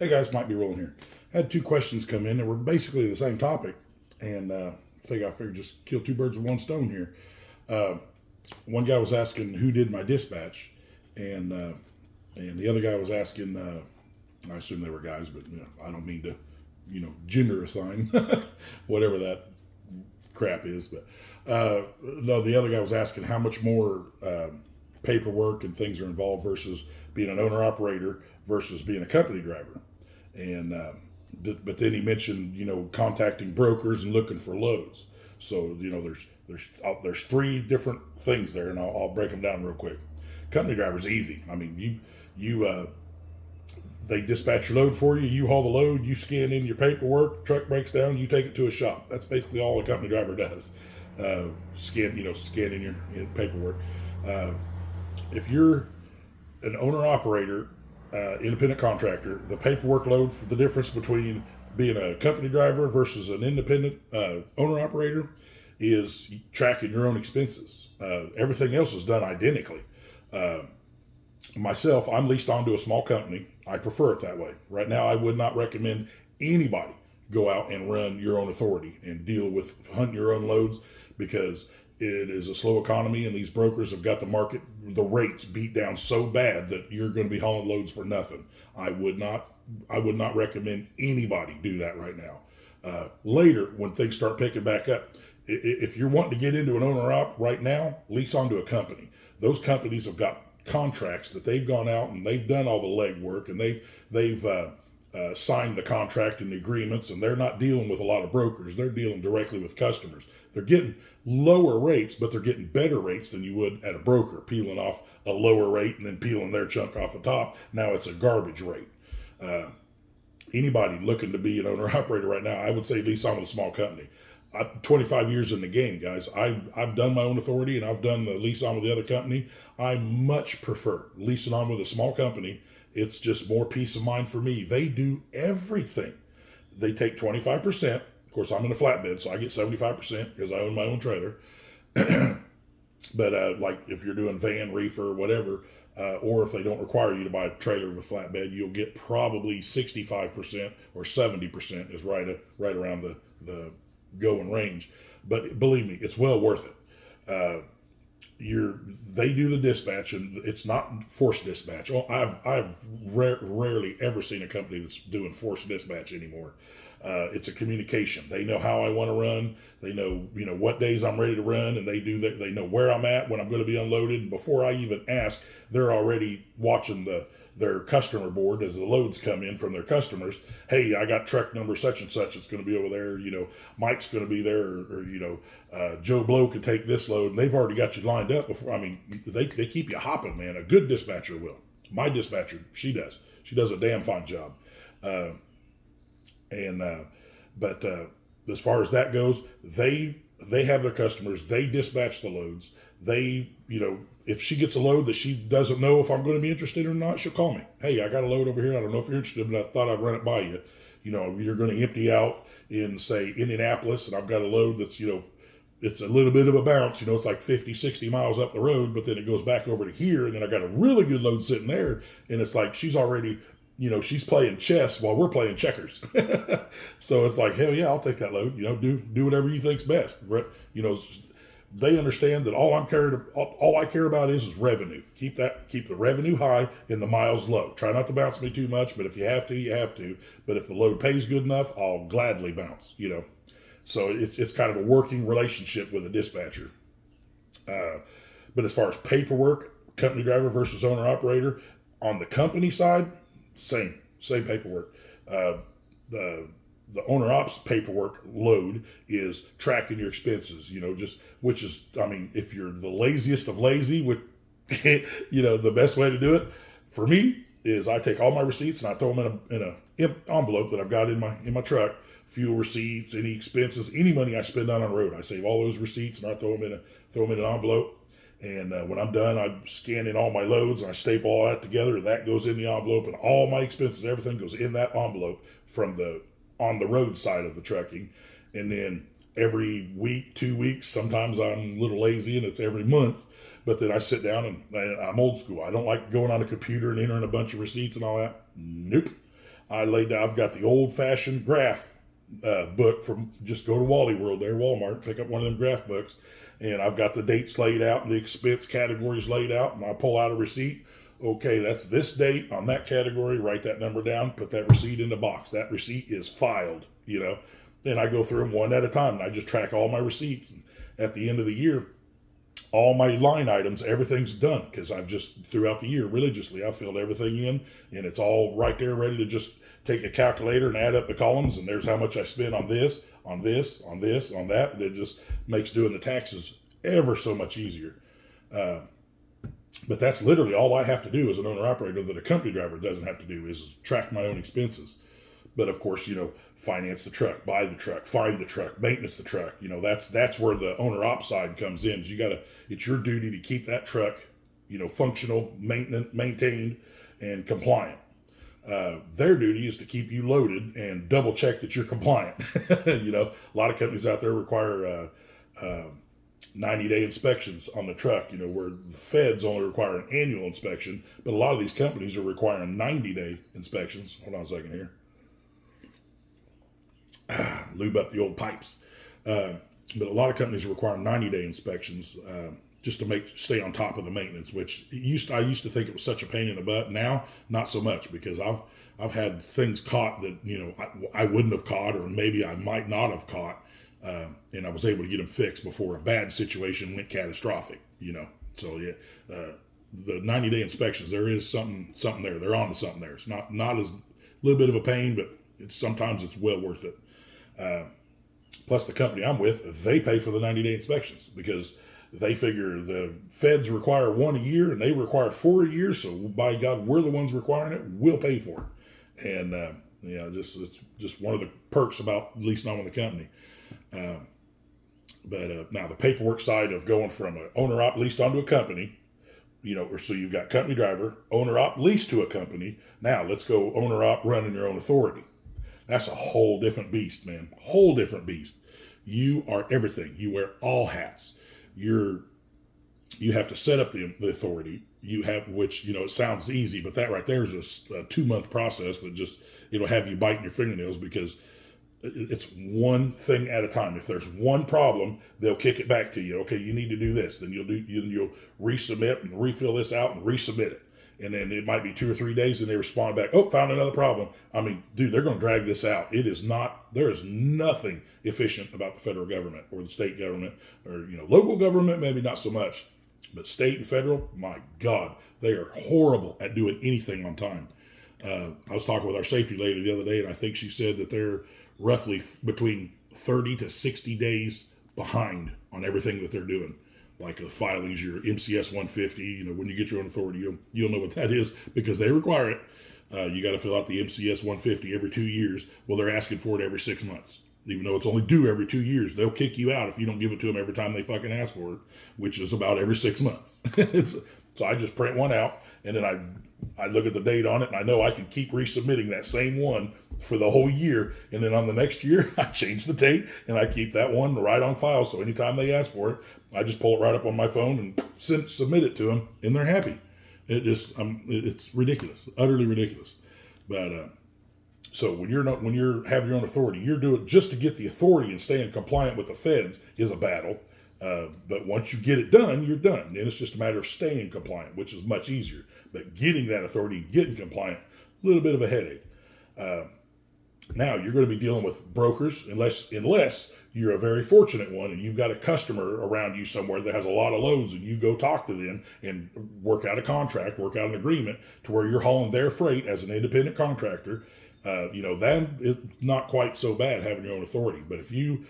Hey guys, might be rolling here. Had two questions come in that were basically the same topic, and I figured just kill two birds with one stone here. Uh, One guy was asking who did my dispatch, and the other guy was asking. I assume they were guys, but I don't mean to, gender assign whatever that crap is. But no, the other guy was asking how much more paperwork and things are involved versus being an owner operator versus being a company driver. And but then he mentioned contacting brokers and looking for loads. So there's three different things there, and I'll break them down real quick. Company driver's easy. I mean, you they dispatch your load for you. You haul the load. You scan in your paperwork. Truck breaks down. You take it to a shop. That's basically all a company driver does. Scan in your paperwork. If you're an owner operator, independent contractor, the paperwork load for the difference between being a company driver versus an independent owner operator is tracking your own expenses. Everything else is done identically. Myself, I'm leased onto a small company. I prefer it that way. Right now, I would not recommend anybody go out and run your own authority and deal with hunting your own loads, because it is a slow economy, and these brokers have got the rates beat down so bad that you're going to be hauling loads for nothing. I would not recommend anybody do that right now. Later, when things start picking back up, if you're wanting to get into an owner op right now, lease onto a company. Those companies have got contracts that they've gone out and they've done all the legwork, and they've signed the contract and the agreements, and they're not dealing with a lot of brokers. They're dealing directly with customers. They're getting lower rates, but they're getting better rates than you would at a broker, peeling off a lower rate and then peeling their chunk off the top. Now it's a garbage rate. Anybody looking to be an owner operator right now, I would say lease on with a small company. I'm 25 years in the game, guys. I've done my own authority, and I've done the lease on with the other company. I much prefer leasing on with a small company. It's just more peace of mind for me. They do everything. They take 25%. Of course, I'm in a flatbed, so I get 75% because I own my own trailer. But like if you're doing van, reefer, whatever, or if they don't require you to buy a trailer with a flatbed, you'll get probably 65% or 70% is right around the going range. But believe me, it's well worth it. They do the dispatch, and it's not forced dispatch. I've rarely ever seen a company that's doing forced dispatch anymore. It's a communication. They know how I want to run. They know what days I'm ready to run, and they know where I'm at when I'm going to be unloaded. And before I even ask, they're already watching their customer board as the loads come in from their customers. Hey, I got truck number such and such. It's going to be over there. Mike's going to be there, or Joe Blow can take this load, and they've already got you lined up before. I mean, they keep you hopping, man. A good dispatcher will. My dispatcher, she does. She does a damn fine job. But as far as that goes, they have their customers. They dispatch the loads. If she gets a load that she doesn't know if I'm going to be interested or not, she'll call me. Hey, I got a load over here. I don't know if you're interested, but I thought I'd run it by you. You're going to empty out in, say, Indianapolis, and I've got a load that's, it's a little bit of a bounce. It's like 50, 60 miles up the road, but then it goes back over to here, and then I got a really good load sitting there, and it's like she's already, she's playing chess while we're playing checkers. So it's like, hell yeah, I'll take that load. Do whatever you think's best. They understand that all I care about is revenue. Keep the revenue high and the miles low. Try not to bounce me too much, but if you have to, you have to. But if the load pays good enough, I'll gladly bounce. So it's kind of a working relationship with a dispatcher. But as far as paperwork, company driver versus owner operator, on the company side, same paperwork. The owner ops paperwork load is tracking your expenses, which is, if you're the laziest of lazy, the best way to do it for me is I take all my receipts and I throw them in an envelope that I've got in my truck. Fuel receipts, any expenses, any money I spend on the road, I save all those receipts and I throw them in an envelope. And when I'm done, I scan in all my loads and I staple all that together. That goes in the envelope, and all my expenses, everything goes in that envelope on the road side of the trucking. And then every week, 2 weeks, sometimes I'm a little lazy and it's every month, but then I sit down and I'm old school. I don't like going on a computer and entering a bunch of receipts and all that. Nope. I've got the old fashioned graph book from, just go to Wally World there, Walmart, pick up one of them graph books, and I've got the dates laid out and the expense categories laid out, and I pull out a receipt. Okay, that's this date on that category. Write that number down. Put that receipt in the box. That receipt is filed. Then I go through them one at a time, and I just track all my receipts. And at the end of the year, all my line items, everything's done, because I've just, throughout the year, religiously, I've filled everything in, and it's all right there, ready to just take a calculator and add up the columns, and there's how much I spent on this, on this, on this, on that. And it just makes doing the taxes ever so much easier. But that's literally all I have to do as an owner operator that a company driver doesn't have to do, is track my own expenses. But of course, finance the truck, buy the truck, find the truck, maintenance the truck. That's where the owner op side comes in. It's your duty to keep that truck, functional, maintained, and compliant. Their duty is to keep you loaded and double check that you're compliant. A lot of companies out there require 90-day inspections on the truck, where the feds only require an annual inspection, but a lot of these companies are requiring 90-day inspections. Hold on a second here. Lube up the old pipes. But a lot of companies require 90-day inspections just to stay on top of the maintenance, which I used to think it was such a pain in the butt. Now, not so much, because I've had things caught that, I wouldn't have caught, or maybe I might not have caught. And I was able to get them fixed before a bad situation went catastrophic, So yeah, the 90-day inspections, there is something there. They're on to something there. It's not as little bit of a pain, but sometimes it's well worth it. Plus the company I'm with, they pay for the 90-day inspections, because they figure the feds require 1 a year and they require 4 a year. So by God, we're the ones requiring it. We'll pay for it. And, it's just one of the perks about leasing on with the company. But now the paperwork side of going from an owner op leased onto a company, so you've got company driver, owner op leased to a company. Now let's go owner op running your own authority. That's a whole different beast, man. Whole different beast. You are everything. You wear all hats. You have to set up the authority. Which it sounds easy, but that right there is a 2-month process that it'll have you biting your fingernails, because it's one thing at a time. If there's one problem, they'll kick it back to you. Okay, you need to do this. Then you'll resubmit and refill this out and resubmit it. And then it might be 2 or 3 days and they respond back, oh, found another problem. I mean, dude, they're going to drag this out. There is nothing efficient about the federal government or the state government, or, local government, maybe not so much, but state and federal, my God, they are horrible at doing anything on time. I was talking with our safety lady the other day, and I think she said that they're roughly between 30 to 60 days behind on everything that they're doing. Like the filings, your MCS 150, when you get your own authority, you'll know what that is, because they require it. You got to fill out the MCS 150 every 2 years. Well, they're asking for it every 6 months. Even though it's only due every 2 years, they'll kick you out if you don't give it to them every time they fucking ask for it, which is about every 6 months. So I just print one out, and then I look at the date on it, and I know I can keep resubmitting that same one for the whole year. And then on the next year, I change the date, and I keep that one right on file. So anytime they ask for it, I just pull it right up on my phone and submit it to them, and they're happy. It's ridiculous, utterly ridiculous. But so when you have your own authority, you're doing just to get the authority and staying compliant with the feds is a battle. But once you get it done, you're done. Then it's just a matter of staying compliant, which is much easier. But getting that authority, getting compliant, a little bit of a headache. Now you're going to be dealing with brokers, unless you're a very fortunate one and you've got a customer around you somewhere that has a lot of loads, and you go talk to them and work out a contract, work out an agreement to where you're hauling their freight as an independent contractor. Then it's not quite so bad having your own authority. But if you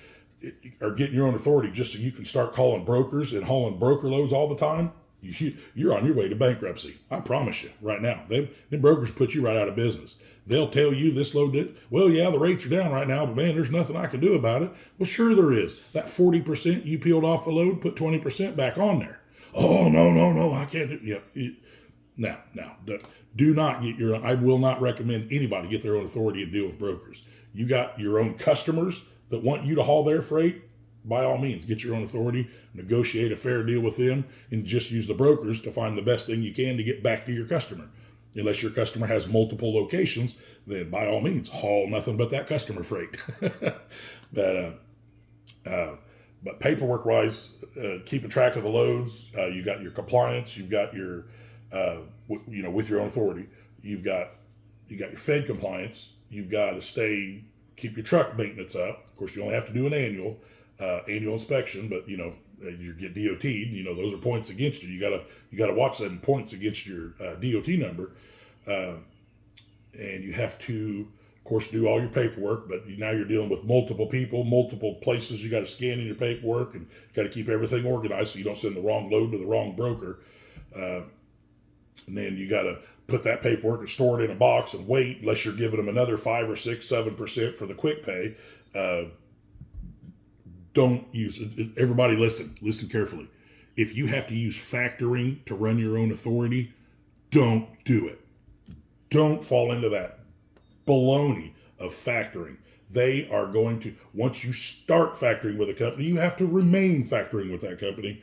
are getting your own authority just so you can start calling brokers and hauling broker loads all the time, you're on your way to bankruptcy. I promise you right now. Them brokers put you right out of business. They'll tell you this load did, well, yeah, the rates are down right now, but man, there's nothing I can do about it. Well, sure there is. That 40% you peeled off the load, put 20% back on there. Oh, no, I can't do it. Yeah. Now, do not get your own. I will not recommend anybody get their own authority and deal with brokers. You got your own customers that want you to haul their freight. By all means, get your own authority, negotiate a fair deal with them, and just use the brokers to find the best thing you can to get back to your customer. Unless your customer has multiple locations, then by all means, haul nothing but that customer freight. but but paperwork wise, keeping track of the loads, you got your compliance, you've got your with your own authority, you got your Fed compliance, you've got to keep your truck maintenance up. Of course, you only have to do an annual inspection, but you get DOT'd, those are points against you. You gotta watch them points against your DOT number, and you have to, of course, do all your paperwork. But now you're dealing with multiple people, multiple places. You got to scan in your paperwork, and you got to keep everything organized so you don't send the wrong load to the wrong broker. And then you got to put that paperwork and store it in a box and wait, unless you're giving them another 5 or 6, 7% for the quick pay. Don't use it. Everybody listen carefully. If you have to use factoring to run your own authority, don't do it. Don't fall into that baloney of factoring. They are going to, once you start factoring with a company, you have to remain factoring with that company.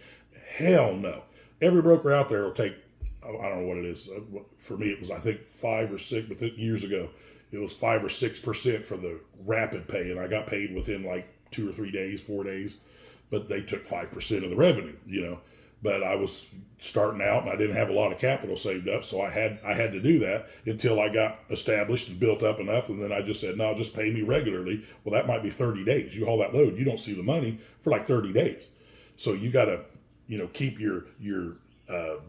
Hell no. Every broker out there will take, I don't know what it is. For me, it was, I think 5 or 6, but years ago, it was 5 or 6% for the rapid pay. And I got paid within like 2 or 3 days, 4 days, but they took 5% of the revenue, but I was starting out and I didn't have a lot of capital saved up. So I had to do that until I got established and built up enough. And then I just said, no, just pay me regularly. Well, that might be 30 days. You haul that load, you don't see the money for like 30 days. So you got to, keep your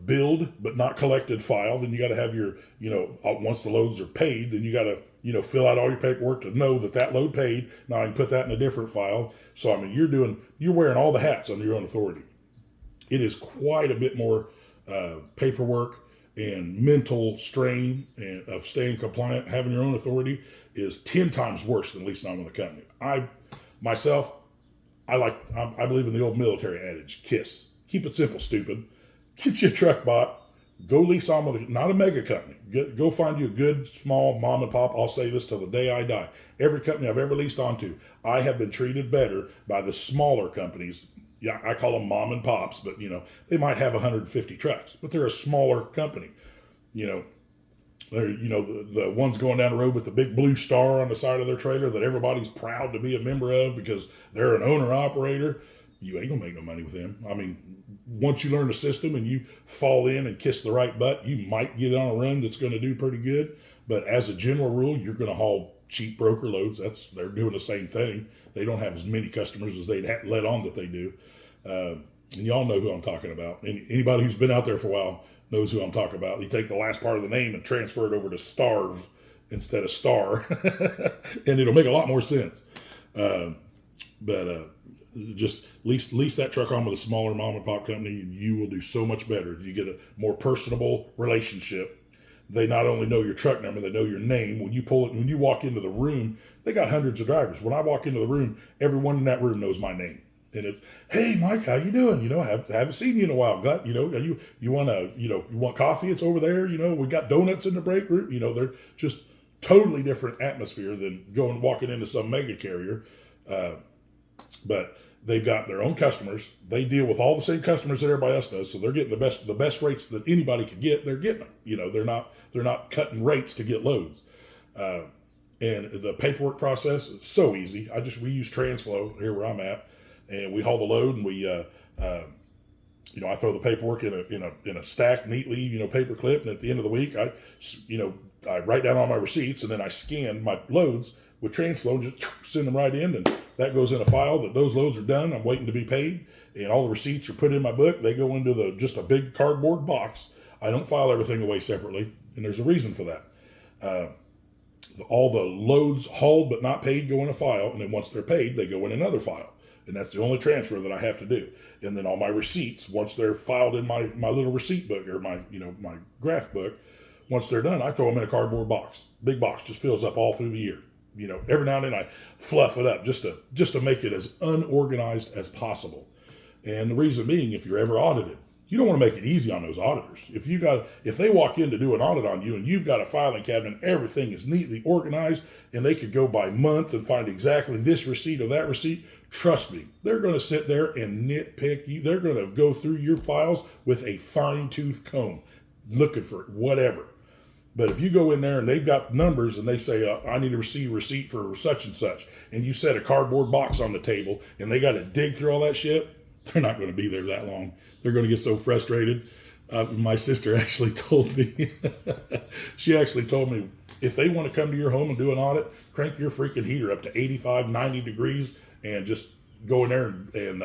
billed but not collected file. Then you got to have your, once the loads are paid, then you got to, fill out all your paperwork to know that load paid. Now I can put that in a different file. So, I mean, you're wearing all the hats on your own authority. It is quite a bit more paperwork and mental strain of staying compliant. Having your own authority is 10 times worse than leasing on with a company. I believe in the old military adage, KISS. Keep it simple, stupid. Get you a truck bought. Go lease on with not a mega company. Go find you a good small mom and pop. I'll say this till the day I die. Every company I've ever leased onto, I have been treated better by the smaller companies. Yeah, I call them mom and pops, but they might have 150 trucks, but they're a smaller company. They're the ones going down the road with the big blue star on the side of their trailer that everybody's proud to be a member of because they're an owner operator. You ain't gonna make no money with them. I mean, once you learn the system and you fall in and kiss the right butt, you might get on a run that's going to do pretty good. But as a general rule, you're going to haul cheap broker loads. They're doing the same thing. They don't have as many customers as they'd let on that they do. And y'all know who I'm talking about. Anybody who's been out there for a while knows who I'm talking about. You take the last part of the name and transfer it over to Starve instead of Star, and it'll make a lot more sense. Just lease that truck on with a smaller mom and pop company, and you will do so much better. You get a more personable relationship. They not only know your truck number, they know your name. When you walk into the room, they got hundreds of drivers. When I walk into the room, everyone in that room knows my name. And it's, hey, Mike, how you doing? Haven't seen you in a while. You want coffee? It's over there. We got donuts in the break room. They're just totally different atmosphere than walking into some mega carrier. But they've got their own customers. They deal with all the same customers that everybody else does. So they're getting the best rates that anybody could get. They're getting them. They're not cutting rates to get loads. And the paperwork process is so easy. We use Transflow here where I'm at, and we haul the load, and we I throw the paperwork in a stack neatly, paper clip, and at the end of the week I write down all my receipts, and then I scan my loads with Transflow and just send them right in, and that goes in a file that those loads are done. I'm waiting to be paid, and all the receipts are put in my book. They go into just a big cardboard box. I don't file everything away separately, and there's a reason for that. All the loads hauled but not paid go in a file, and then once they're paid, they go in another file. And that's the only transfer that I have to do. And then all my receipts, once they're filed in my little receipt book or my graph book, once they're done, I throw them in a cardboard box. Big box, just fills up all through the year. Every now and then I fluff it up just to make it as unorganized as possible. And the reason being, if you're ever audited, you don't want to make it easy on those auditors. If they walk in to do an audit on you and you've got a filing cabinet and everything is neatly organized and they could go by month and find exactly this receipt or that receipt, trust me, they're going to sit there and nitpick you. They're going to go through your files with a fine-tooth comb, looking for whatever. But if you go in there and they've got numbers and they say, I need to receive a receipt for such and such, and you set a cardboard box on the table and they got to dig through all that shit, they're not going to be there that long. They're going to get so frustrated. My sister actually told me, she actually told me, if they want to come to your home and do an audit, crank your freaking heater up to 85, 90 degrees and just go in there and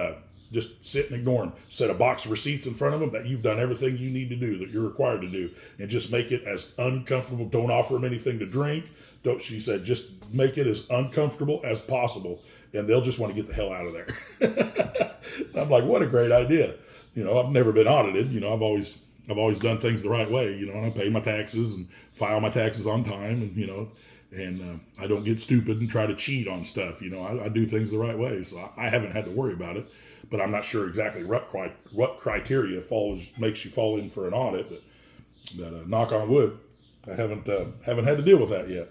just sit and ignore them. Set a box of receipts in front of them that you've done everything you need to do, that you're required to do, and just make it as uncomfortable. Don't offer them anything to drink. Don't, she said, just make it as uncomfortable as possible, and they'll just want to get the hell out of there. I'm like, what a great idea. You know, I've never been audited. You know, I've always done things the right way. You know, and I pay my taxes and file my taxes on time, and you know, and I don't get stupid and try to cheat on stuff. You know, I do things the right way, so I haven't had to worry about it. But I'm not sure exactly what criteria makes you fall in for an audit. But knock on wood, I haven't had to deal with that yet.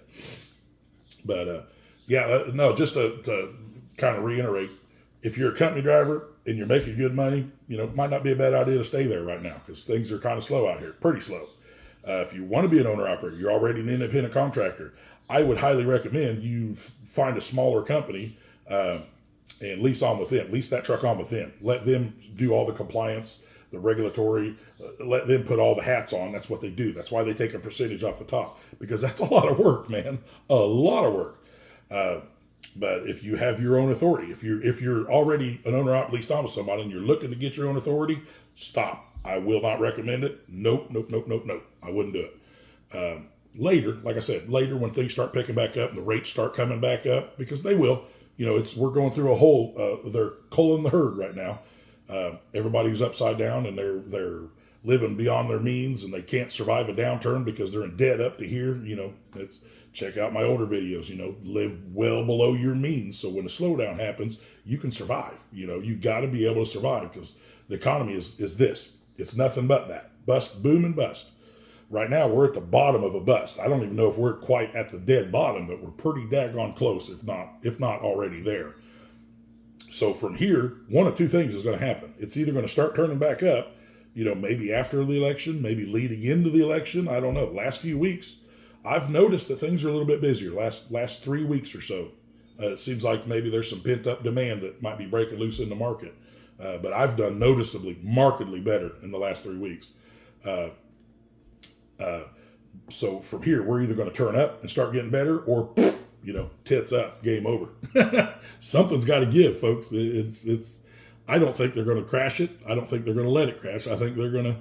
But no, just to kind of reiterate, if you're a company driver and you're making good money, you know, it might not be a bad idea to stay there right now because things are kind of slow out here, pretty slow. If you want to be an owner-operator, you're already an independent contractor, I would highly recommend you find a smaller company and lease that truck on with them. Let them do all the compliance, the regulatory, let them put all the hats on. That's what they do. That's why they take a percentage off the top, because that's a lot of work, man. A lot of work. But if you have your own authority, if you're already an owner-op leased on with somebody and you're looking to get your own authority, stop. I will not recommend it. Nope. I wouldn't do it. Later, like I said, when things start picking back up and the rates start coming back up, because they will, you know, we're going through a whole, they're culling the herd right now. Everybody's upside down and they're living beyond their means and they can't survive a downturn because they're in debt up to here. You know, check out my older videos, you know, live well below your means. So when a slowdown happens, you can survive. You know, you got to be able to survive because the economy is this. It's nothing but that. Bust, boom, and bust. Right now, we're at the bottom of a bust. I don't even know if we're quite at the dead bottom, but we're pretty daggone close, if not already there. So from here, one of two things is going to happen. It's either going to start turning back up, you know, maybe after the election, maybe leading into the election. I don't know. Last few weeks, I've noticed that things are a little bit busier. Last 3 weeks or so, it seems like maybe there's some pent up demand that might be breaking loose in the market. But I've done markedly better in the last 3 weeks. So from here, we're either going to turn up and start getting better, or you know, tits up, game over. Something's got to give, folks. I don't think they're going to crash it. I don't think they're going to let it crash. I think they're going to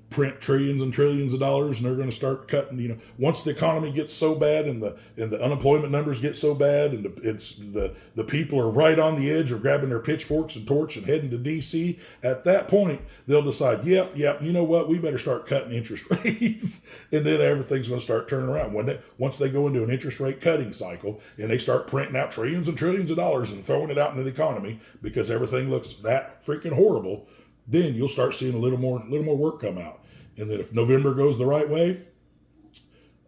print trillions and trillions of dollars, and they're going to start cutting. You know, once the economy gets so bad and the unemployment numbers get so bad, and the people are right on the edge of grabbing their pitchforks and torch and heading to DC. At that point, they'll decide, yep, you know what, we better start cutting interest rates, and then everything's going to start turning around. Once they go into an interest rate cutting cycle and they start printing out trillions and trillions of dollars and throwing it out into the economy because everything looks that freaking horrible, then you'll start seeing a little more work come out. And then if November goes the right way,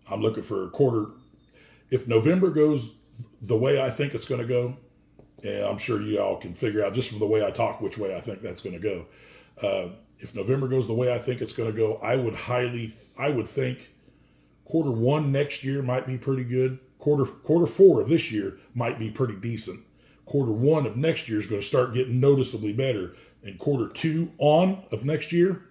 I'm looking for a quarter. If November goes the way I think it's going to go, and I'm sure you all can figure out just from the way I talk which way I think that's going to go. If November goes the way I think it's going to go, I would think quarter one next year might be pretty good. Quarter four of this year might be pretty decent. Quarter one of next year is going to start getting noticeably better. And quarter two on of next year,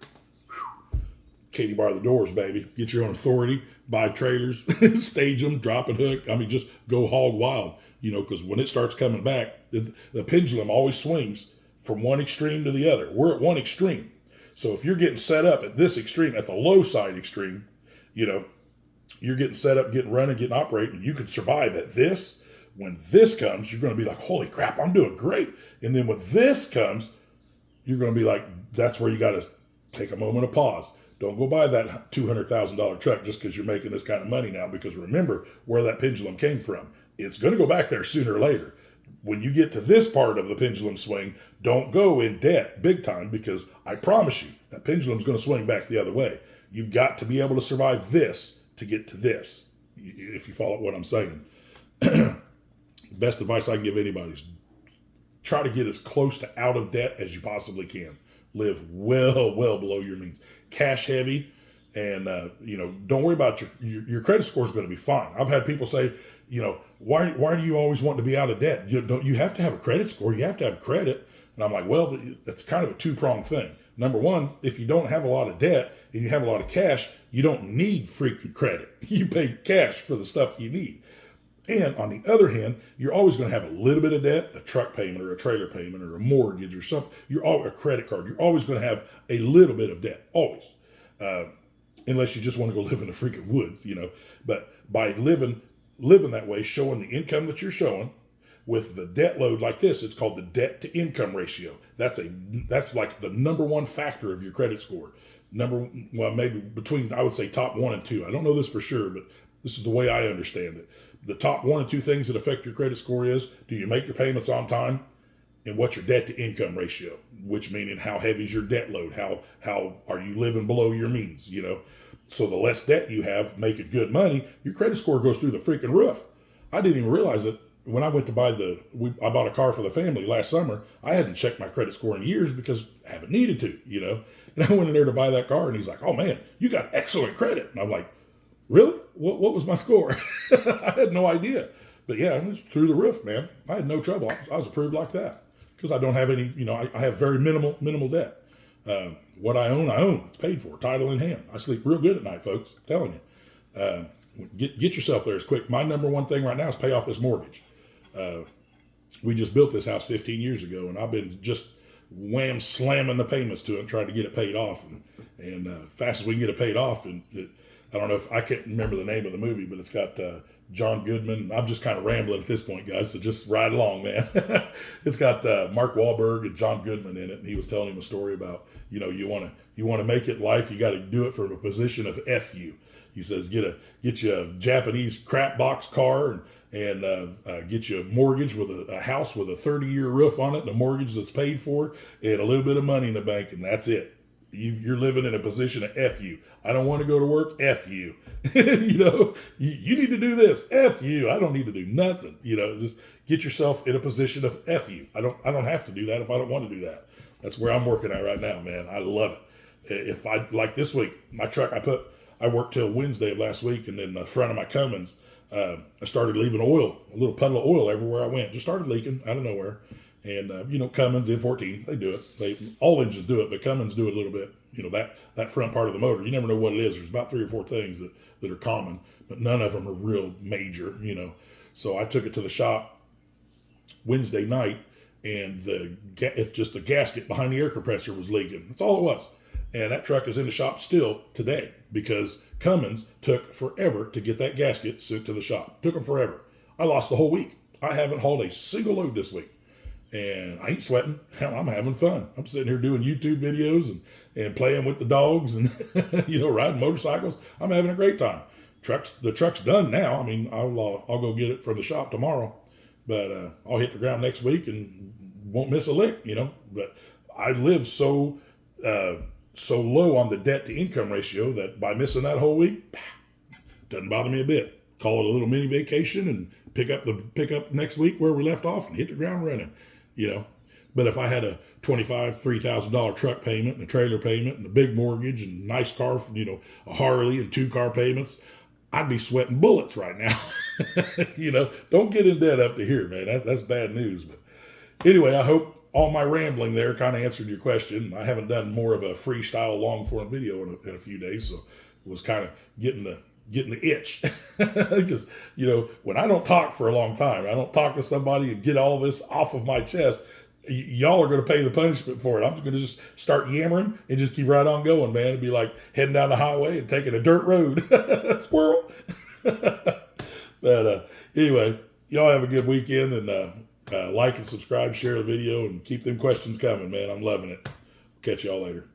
Katie bar the doors, baby. Get your own authority, buy trailers, stage them, drop and hook. I mean, just go hog wild, you know, because when it starts coming back, the pendulum always swings from one extreme to the other. We're at one extreme. So if you're getting set up at this extreme, at the low side extreme, you know, you're getting set up, getting running, getting operating, and you can survive at this. When this comes, you're going to be like, holy crap, I'm doing great. And then when this comes, you're going to be like, that's where you got to take a moment of pause. Don't go buy that $200,000 truck just because you're making this kind of money now, because remember where that pendulum came from. It's going to go back there sooner or later. When you get to this part of the pendulum swing, don't go in debt big time, because I promise you that pendulum's going to swing back the other way. You've got to be able to survive this to get to this, if you follow what I'm saying. The best advice I can give anybody is try to get as close to out of debt as you possibly can. Live well below your means. Cash heavy And, don't worry about your credit score is going to be fine. I've had people say, why do you always want to be out of debt? You have to have a credit score. You have to have credit. And I'm like, well, that's kind of a two-pronged thing. Number one, if you don't have a lot of debt and you have a lot of cash, you don't need freaking credit. You pay cash for the stuff you need. And on the other hand, you're always going to have a little bit of debt, a truck payment or a trailer payment or a mortgage or something. A credit card. You're always going to have a little bit of debt, always. Unless you just want to go live in the freaking woods, But by living that way, showing the income that you're showing with the debt load like this, it's called the debt to income ratio. That's like the number one factor of your credit score. Maybe between, I would say, top 1 and 2. I don't know this for sure, but this is the way I understand it. The top 1 and 2 things that affect your credit score is, do you make your payments on time? And what's your debt to income ratio, which meaning how heavy is your debt load? How are you living below your means? So the less debt you have, making good money, your credit score goes through the freaking roof. I didn't even realize it when I went to I bought a car for the family last summer. I hadn't checked my credit score in years because I haven't needed to, And I went in there to buy that car, and he's like, "Oh man, you got excellent credit." And I'm like, "Really? What was my score?" I had no idea. But yeah, it was through the roof, man. I had no trouble. I was approved like that. Because I don't have any, I have very minimal debt. What I own. It's paid for, title in hand. I sleep real good at night, folks. I'm telling you. Get yourself there as quick. My number one thing right now is pay off this mortgage. We just built this house 15 years ago, and I've been just slamming the payments to it, trying to get it paid off. And fast as we can get it paid off. And I don't know I can't remember the name of the movie, but it's got John Goodman. I'm just kind of rambling at this point, guys, so just ride along, man. It's got Mark Wahlberg and John Goodman in it, and he was telling him a story about, you want to make it in life, you got to do it from a position of FU. He says, get you a Japanese crap box car and get you a mortgage with a house with a 30-year roof on it, and a mortgage that's paid for, and a little bit of money in the bank, and that's it. You're living in a position of F you. I don't want to go to work. F you. You need to do this. F you. I don't need to do nothing. Just get yourself in a position of F you. I don't have to do that if I don't want to do that. That's where I'm working at right now, man. I love it. If I, like this week, my truck, I worked till Wednesday of last week, and then the front of my Cummins, I started leaving oil, a little puddle of oil everywhere I went. Just started leaking out of nowhere. And, Cummins N14, they do it. All engines do it, but Cummins do it a little bit. That front part of the motor, you never know what it is. There's about 3 or 4 things that are common, but none of them are real major, So I took it to the shop Wednesday night, and it's just the gasket behind the air compressor was leaking. That's all it was. And that truck is in the shop still today because Cummins took forever to get that gasket sent to the shop. Took them forever. I lost the whole week. I haven't hauled a single load this week. And I ain't sweating. Hell, I'm having fun. I'm sitting here doing YouTube videos and playing with the dogs and, riding motorcycles. I'm having a great time. The truck's done now. I mean, I'll go get it from the shop tomorrow, but I'll hit the ground next week and won't miss a lick, But I live so low on the debt to income ratio that by missing that whole week, doesn't bother me a bit. Call it a little mini vacation and pick up next week where we left off and hit the ground running. But if I had a $3,000 truck payment and a trailer payment and a big mortgage and a nice car, a Harley and 2 car payments, I'd be sweating bullets right now. Don't get in debt up to here, man. That's bad news. But anyway, I hope all my rambling there kind of answered your question. I haven't done more of a freestyle long form video in a few days, so it was kind of getting the itch. Because, when I don't talk for a long time, I don't talk to somebody and get all this off of my chest, y'all are going to pay the punishment for it. I'm just going to just start yammering and just keep right on going, man. It'd be like heading down the highway and taking a dirt road. Squirrel. But anyway, y'all have a good weekend, and like and subscribe, share the video, and keep them questions coming, man. I'm loving it. Catch y'all later.